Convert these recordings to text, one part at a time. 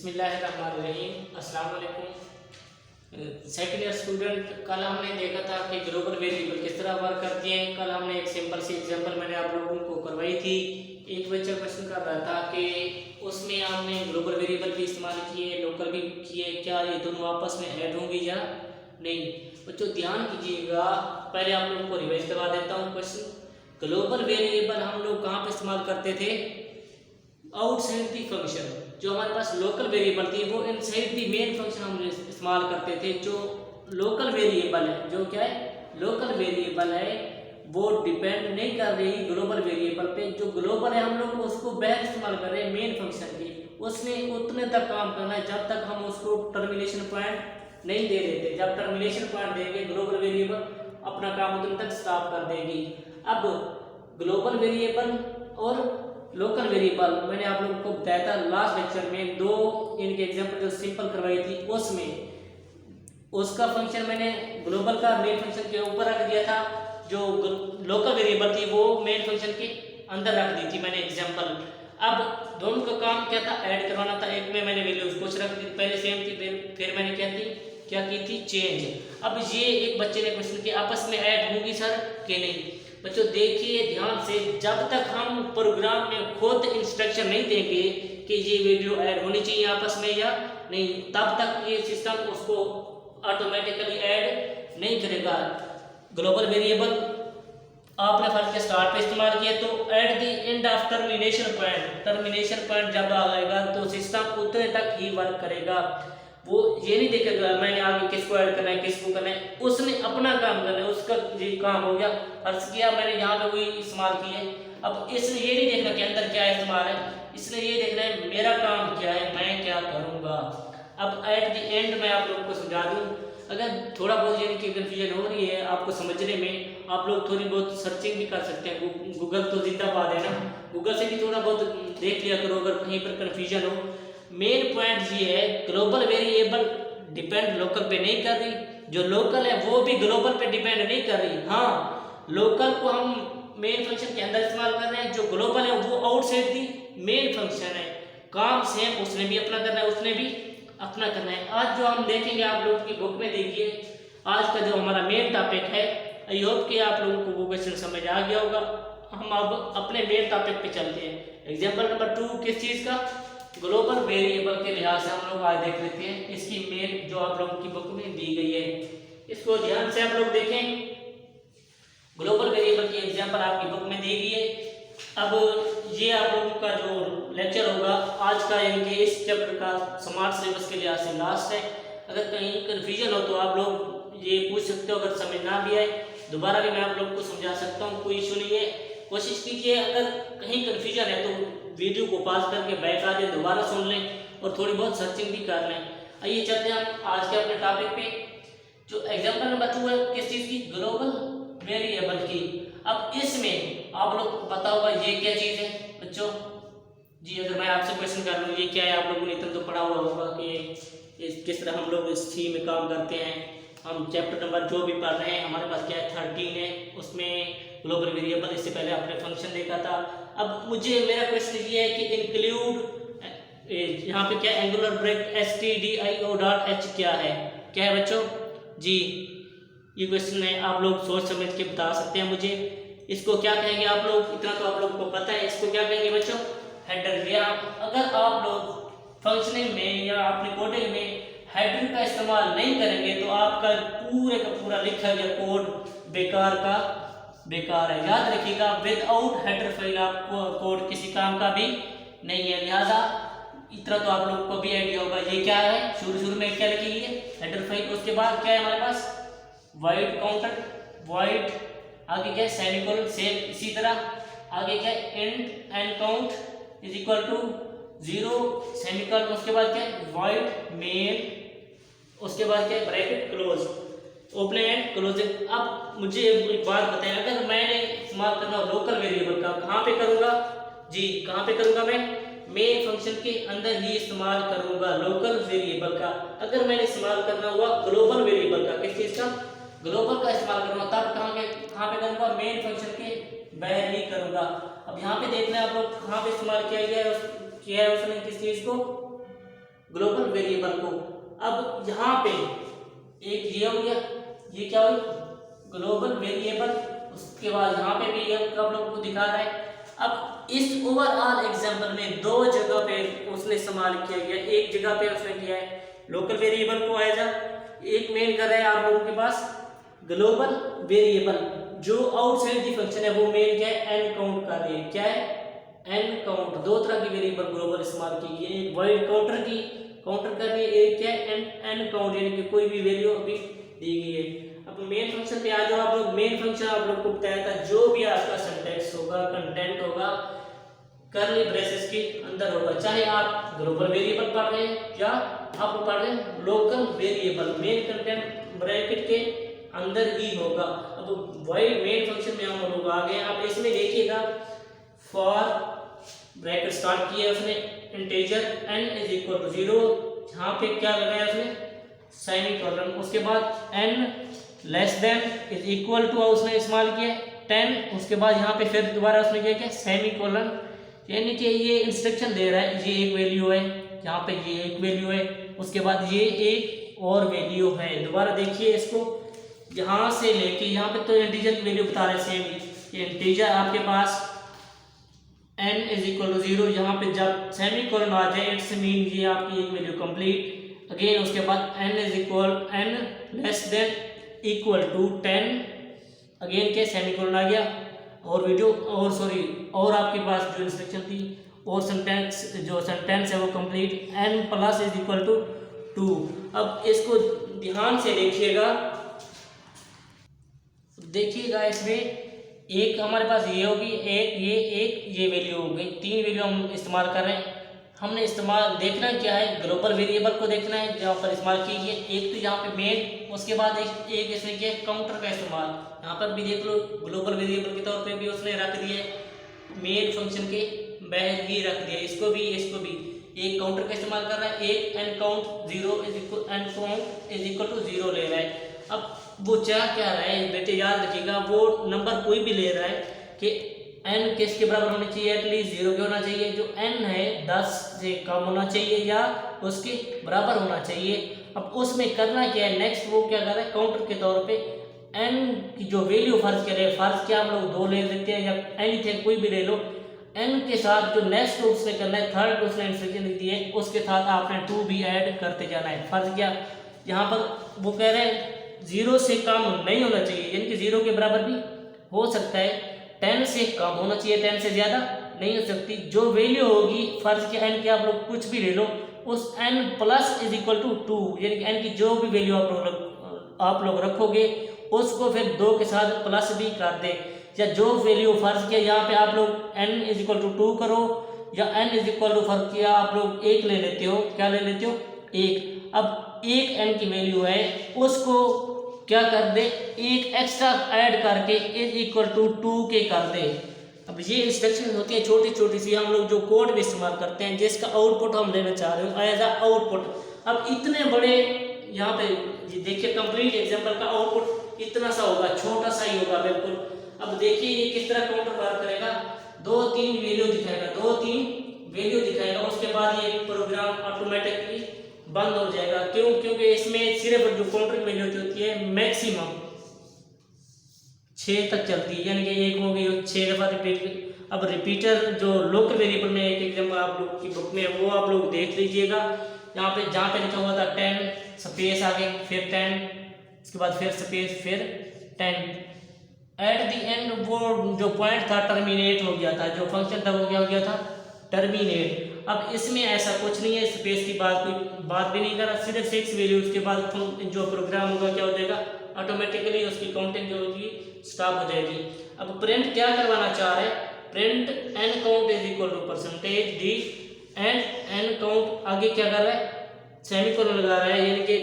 बिस्मिल्लाहिर्रहमानिर्रहीम। अस्सलाम वालेकुम। सेकंड ईयर स्टूडेंट, कल हमने देखा था कि ग्लोबल वेरिएबल किस तरह वर्क करती हैं। कल हमने एक सिंपल सी एग्जांपल मैंने आप लोगों को करवाई थी। एक बच्चा क्वेश्चन कर रहा था कि उसमें हमने ग्लोबल वेरिएबल भी इस्तेमाल किए, लोकल भी किए, क्या ये दोनों आपस में ऐड होंगी या नहीं। बच्चों ध्यान कीजिएगा, पहले आप लोगों को रिवाइज करवा देता हूँ क्वेश्चन। ग्लोबल वेरिएबल हम लोग कहाँ पे इस्तेमाल करते थे? Outside the function. जो हमारे पास लोकल वेरिएबल थी वो इनसाइड दी मेन फंक्शन हम इस्तेमाल करते थे। जो लोकल वेरिएबल है, जो क्या है लोकल वेरिएबल है, वो डिपेंड नहीं कर रही ग्लोबल वेरिएबल पे। जो ग्लोबल है हम लोग उसको बैक इस्तेमाल कर रहे हैं मेन फंक्शन की। उसने उतने तक काम करना है जब तक हम उसको टर्मिनेशन पॉइंट नहीं दे देते। जब टर्मिनेशन पॉइंट देंगे ग्लोबल वेरिएबल अपना काम उतने तक स्टॉप कर देगी। अब ग्लोबल वेरिएबल और लोकल वेरिएबल मैंने आप लोगों को बताया था लास्ट लेक्चर में, दो इनके एग्जांपल जो सिंपल करवाई थी उसमें उसका फंक्शन मैंने ग्लोबल का मेन फंक्शन के ऊपर रख दिया था, जो लोकल वेरिएबल थी वो मेन फंक्शन के अंदर रख दी थी मैंने एग्जांपल। अब दोनों का काम क्या था? ऐड करवाना था। एक में मैंने वैल्यूज कुछ रख दी, पहले सेम थी, फिर मैंने क्या की थी चेंज। अब ये एक बच्चे ने क्वेश्चन किया आपस में ऐड होंगी सर कि नहीं। बच्चों देखिए ध्यान से, जब तक हम प्रोग्राम में खुद इंस्ट्रक्शन नहीं देंगे कि ये वीडियो ऐड होनी चाहिए आपस में या नहीं, तब तक ये सिस्टम उसको ऑटोमेटिकली ऐड नहीं करेगा। ग्लोबल वेरिएबल आपने फर्स्ट के स्टार्ट पे इस्तेमाल किया तो at the end of termination point जब आएगा तो सिस्टम उतने तक ही वर्क करेगा। वो ये नहीं देखेगा मैंने आगे किसको ऐड करना है किसको करना है, उसने अपना काम करना है, उसका ये काम हो गया। अर्ज किया मैंने यहाँ पे वही इस्तेमाल किए। अब इसने ये नहीं देखना कि अंदर क्या इस्तेमाल है, इसने ये देखना है मेरा काम क्या है, मैं क्या करूँगा। अब एट द एंड मैं आप लोगों को समझा दूँ, अगर थोड़ा बहुत यानी कि कन्फ्यूजन हो रही है आपको समझने में, आप लोग थोड़ी बहुत सर्चिंग भी कर सकते हैं। गूगल तो जिंदाबाद है ना, गूगल से भी थोड़ा बहुत देख लिया करो अगर कहीं पर कन्फ्यूजन हो। मेन पॉइंट ये है ग्लोबल वेरिएबल डिपेंड लोकल पे नहीं कर रही, जो लोकल है वो भी ग्लोबल पे डिपेंड नहीं कर रही। हाँ, लोकल को हम मेन फंक्शन के अंदर इस्तेमाल कर रहे हैं, जो ग्लोबल है वो आउटसाइड दी मेन फंक्शन है। काम सेम उसने भी अपना करना है, उसने भी अपना करना है। आज जो हम देखेंगे आप लोगों की बुक में देखिए, आज का जो हमारा मेन टॉपिक है, आई होप कि आप लोगों को वो क्वेश्चन समझ आ गया होगा। हम अब अपने मेन टॉपिक पे चलते हैं। एग्जाम्पल नंबर 2 किस चीज़ का? ग्लोबल वेरिएबल के लिहाज से हम लोग आज देख लेते हैं। इसकी मेन जो आप लोगों की बुक में दी गई है, इसको ध्यान से आप लोग देखें। ग्लोबल वेरिएबल की एग्जाम्पल आपकी बुक में दी गई है। अब ये आप लोगों का जो लेक्चर होगा आज का, यानी कि इस चैप्टर का स्मार्ट सिलेबस के लिहाज से लास्ट है। अगर कहीं कन्फ्यूजन हो तो आप लोग ये पूछ सकते हो, अगर समझ ना भी आए दोबारा भी मैं आप लोग को समझा सकता हूँ, कोई इशू नहीं है। कोशिश कीजिए अगर कहीं कन्फ्यूजन है तो वीडियो को पॉज करके बैक आ जाए, दोबारा सुन लें और थोड़ी बहुत सर्चिंग भी कर लें। आइए चलते हैं हम आज के अपने टॉपिक पे। जो एग्जाम्पल नंबर 2 है किस चीज़ की? ग्लोबल वेरिएबल की। अब इसमें आप लोग को पता होगा ये क्या चीज़ है बच्चों जी। अगर मैं आपसे क्वेश्चन कर लूँ ये क्या है, आप लोगों ने इतना तो पढ़ा हुआ होगा कि किस तरह हम लोग इस थीम में काम करते हैं। हम चैप्टर नंबर जो भी पढ़ रहे हैं हमारे पास क्या है 13 है, उसमें ग्लोबल वेरिएबल, इससे पहले आपने फंक्शन देखा था। अब मुझे मेरा क्वेश्चन ये है कि इंक्लूड यहाँ पे क्या एंगुलर ब्रैकेट stdio.h क्या है बच्चों जी? ये क्वेश्चन है, आप लोग सोच समझ के बता सकते हैं मुझे। इसको क्या कहेंगे आप लोग? इतना तो आप लोग को पता है, इसको क्या कहेंगे बच्चों? हेडर। या अगर आप लोग फंक्शनिंग में या अपने कोडिंग में हेडर का इस्तेमाल नहीं करेंगे तो आपका पूरे का पूरा लिखा गया कोड बेकार का बेकार है। याद रखिएगा, विदाउट हेडर फाइल आपको कोड किसी काम का भी नहीं है। लिहाजा इतना तो आप लोगों को भी आइडिया होगा ये क्या है। शुरू में क्या लिखी है? Header file. उसके बाद क्या है हमारे पास? वॉइड काउंटर, वॉइड, आगे क्या है सेमीकोलन, सेम इसी तरह आगे क्या है and count is equal to 0 semicolon. उसके बाद क्या है? वॉइड मेन, उसके बाद क्या है? Bracket close, open and closing. अब मुझे एक बात बताएं, अगर मैंने इस्तेमाल करना हो लोकल वेरिएबल का, कहाँ पे करूँगा जी? कहाँ पे करूँगा मैं? मेन फंक्शन के अंदर ही इस्तेमाल करूँगा लोकल वेरिएबल का। अगर मैंने इस्तेमाल करना हुआ ग्लोबल वेरिएबल का, किस चीज़ का? ग्लोबल का इस्तेमाल करूँगा, तब कहाँ पे करूँगा? मेन फंक्शन के बाहर ही करूँगा। अब यहाँ पे देखना है आप लोग कहाँ पे इस्तेमाल किया है उसने किस चीज़ को? ग्लोबल वेरिएबल को। अब यहाँ पे एक ये हो गया, ये क्या हुई ग्लोबल वेरिएबल, उसके बाद यहाँ पे भी ये आप लोगों को दिखा रहा है। अब इस ओवरऑल एग्जाम्पल में दो जगह पे उसने इस्तेमाल किया गया, एक जगह पे उसने किया है लोकल वेरिएबल को एज एक मेन कर रहा है आप लोगों के पास ग्लोबल वेरिएबल, जो आउटसाइड दी फंक्शन है वो मेन क्या है एन काउंट कर रही है, क्या है एन काउंट। दो तरह की वेरिएबल ग्लोबल इस्तेमाल की गई, एक वॉइड काउंटर कर रही है, एक क्या है एन काउंट यानी कि कोई भी वैल्यू अभी दी गई है। अब मेन फंक्शन पे आ जाओ आप लोग। मेन फंक्शन आप लोग को बताया था जो भी आपका सिंटैक्स होगा कंटेंट होगा कर्ली ब्रेसेस के अंदर होगा, चाहे आप ग्लोबल वेरिएबल पढ़ रहे हैं या आप पढ़ रहे हैं local variable, main content bracket के अंदर ही होगा। अब वॉइड मेन फंक्शन में हम लोग आ गए। अब इसमें देखिएगा फॉर ब्रैकेट स्टार्ट किया उसने integer n is equal to 0, यहाँ पे क्या लगाया उसने सेमीकोलन, उसके बाद n less than is equal to उसने इस्तेमाल किया 10, उसके बाद यहाँ पे फिर दोबारा उसने किया क्या सेमीकोलन, यानी कि ये इंस्ट्रक्शन दे रहा है ये एक वैल्यू है, यहाँ पे ये एक वैल्यू है, उसके बाद ये एक और वैल्यू है। दोबारा देखिए इसको, यहाँ से लेके यहाँ पे तो इंटीजर की वैल्यू बता रहे सेम ही, ये इंटीजर आपके पास n इज इक्वल टू 0, यहाँ पे जब सेमीकोलन आ जाए इट्स मीन ये आपकी एक वैल्यू कंप्लीट। अगेन उसके बाद n is equal n less than equal to 10, again क्या सेमीकोलन आ गया और वीडियो और सॉरी और आपके पास जो इंस्ट्रक्शन थी और सेंटेंस है वो complete, n plus is equal to 2। अब इसको ध्यान से देखिएगा इसमें एक हमारे पास ये होगी, एक ये वैल्यू हो गई, तीन वैल्यू हम इस्तेमाल कर रहे हैं। हमने इस्तेमाल देखना क्या है ग्लोबल वेरिएबल को देखना है जहाँ पर इस्तेमाल की है, एक तो यहाँ पे मेन, उसके बाद एक इसमें क्या काउंटर का इस्तेमाल, यहाँ पर भी देख लो ग्लोबल वेरिएबल के तौर पे भी उसने रख दिया मेन फंक्शन के बाहर ही रख दिया, इसको भी एक काउंटर का इस्तेमाल कर रहा है, एक n count 0 is equal to 0 ले रहा है। अब वो क्या रहा है बेटे याद रखिएगा, वो नंबर कोई भी ले रहा है कि n किसके बराबर होनी चाहिए, एटलीस्ट 0 के होना चाहिए, जो n है 10 से कम होना चाहिए या उसके बराबर होना चाहिए। अब उसमें करना क्या है नेक्स्ट, वो क्या कर रहा है काउंटर के तौर पे n की जो वैल्यू फर्ज करें, फर्ज क्या हम लोग 2 ले लेते हैं या एनीथिंग कोई भी ले लो, n के साथ जो नेक्स्ट उसने करना है थर्ड उसने इंस्ट्रक्शन दी है उसके साथ आपने 2 भी ऐड करते जाना है। फर्ज क्या यहाँ पर वो कह रहे हैं 0 से कम नहीं होना चाहिए, यानी कि 0 के बराबर भी हो सकता है, 10 से कम होना चाहिए, 10 से ज़्यादा नहीं हो सकती। जो वैल्यू होगी फर्ज के n की आप लोग कुछ भी ले लो, उस n plus is equal to 2, यानी कि n की जो भी वैल्यू आप लोग रखोगे उसको फिर 2 के साथ प्लस भी कर दे, या जो वैल्यू फर्ज किया यहाँ पे आप लोग n इज इक्वल टू 2 करो या n इज इक्वल टू फर्ज किया आप लोग 1 ले लेते हो, क्या ले लेते हो 1। अब एक n की वैल्यू है उसको क्या कर दे एक एक्स्ट्रा ऐड करके इज इक्वल टू 2 के कर दे। अब ये इंस्ट्रक्शन होती है छोटी छोटी सी, हम लोग जो कोड में इस्तेमाल करते हैं जिसका आउटपुट हम लेना चाह रहे हो एज अ आउटपुट। अब इतने बड़े यहाँ पे देखिए कंप्लीट एग्जांपल का आउटपुट इतना सा होगा, छोटा सा ही होगा बिल्कुल। अब देखिए ये किस तरह काउंटर वर्क करेगा, 2-3 वैल्यू दिखाएगा, उसके बाद ये प्रोग्राम ऑटोमेटिकली बंद हो जाएगा। क्यों? क्योंकि इसमें सिर्फ जो काउंटर की वैल्यू होती है मैक्सिमम 6 तक चलती है, यानी कि एक हो गई 6 दफ़ा रिपीट। अब रिपीटर जो लोकल वेरिएबल में एक एग्जाम्पल आप लोग की बुक में वो आप लोग देख लीजिएगा, यहाँ पे जहाँ पे लिखा हुआ था 10 स्पेस आगे फिर 10, उसके बाद फिर स्पेस फिर 10, एट द एंड वो जो पॉइंट था टर्मिनेट हो गया था, जो फंक्शन था वो क्या हो गया था टर्मिनेट। अब इसमें ऐसा कुछ नहीं है, स्पेस की बात भी नहीं कर रहा, सिर्फ 6 वैल्यू उसके बाद जो प्रोग्राम होगा क्या हो जाएगा ऑटोमेटिकली उसकी काउंटिंग जो होगी स्टॉप हो जाएगी। अब प्रिंट क्या करवाना चाह रहे हैं, print n count is equal to percentage d and n count आगे क्या कर रहा है सेमीकोलन लगा रहा है, यानी कि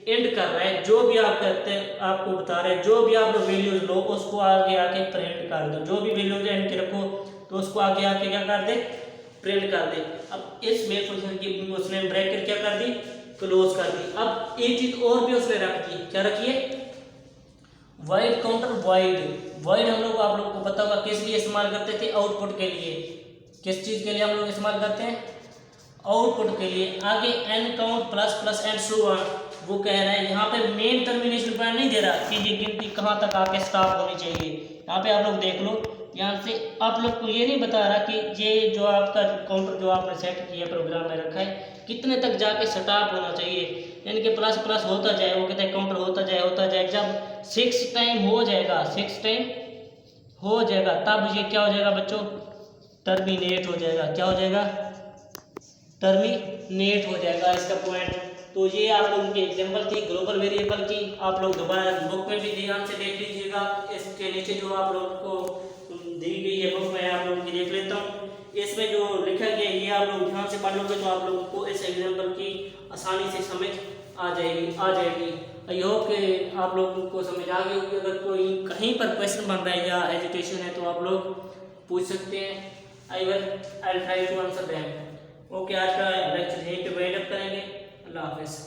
एंड कर रहा है। जो भी आप करते हैं आपको बता रहे हैं, जो भी आप वैल्यूज लो उसको आगे आके प्रिंट कर दो, जो भी वैल्यूज एंड के रखो तो उसको आगे आके क्या कर दे प्रिंट कर दे। अब इस मेन फंक्शन की उसने ब्रैकेट क्या कर दी क्लोज कर दी। अब एक चीज और भी उसने रख दी, क्या रखी है वाइड काउंटर। वाइड हम लोग आप लोग को पता होगा किस लिए इस्तेमाल करते थे, आउटपुट के लिए। किस चीज के लिए हम लोग इस्तेमाल करते हैं आउटपुट के लिए आगे n count plus plus and so on वो कह रहा है। यहाँ पे मेन टर्मिनेशन पॉइंट नहीं दे रहा कि ये गिनती कहाँ तक आके स्टॉप होनी चाहिए। यहाँ पे आप लोग देख लो, यहाँ से आप लोग को ये नहीं बता रहा कि ये जो आपका काउंटर जो आपने सेट किया प्रोग्राम में रखा है कितने तक जाके स्टॉप होना चाहिए, यानी कि प्लस प्लस होता जाए, वो कहते हैं काउंटर होता जाए। जब 6 टाइम हो जाएगा, 6 टाइम हो जाएगा तब ये क्या हो जाएगा बच्चों, टर्मिनेट हो जाएगा। क्या हो जाएगा, टर्मिनेट हो जाएगा इसका पॉइंट। तो ये आप लोगों की एग्जांपल थी ग्लोबल वेरिएबल की। आप लोग दोबारा बुक में भी ध्यान से देख लीजिएगा, इसके नीचे जो आप लोगों को दी गई है बुक में आप लोगों की देख लेता हूँ। इसमें जो लिखा गया है ये आप लोग ध्यान से पढ़ लोगे तो आप लोगों को इस एग्जांपल की आसानी से समझ आ जाएगी। आई होप कि आप लोगों को समझ आ गई होगी। अगर कोई कहीं पर क्वेश्चन बन रहा है या एजुकेशन है तो आप लोग पूछ सकते हैं। I try to answer them. Okay, आज का लेक्चर यहीं पे वाइंड अप करेंगे। अल्लाह हाफिज़।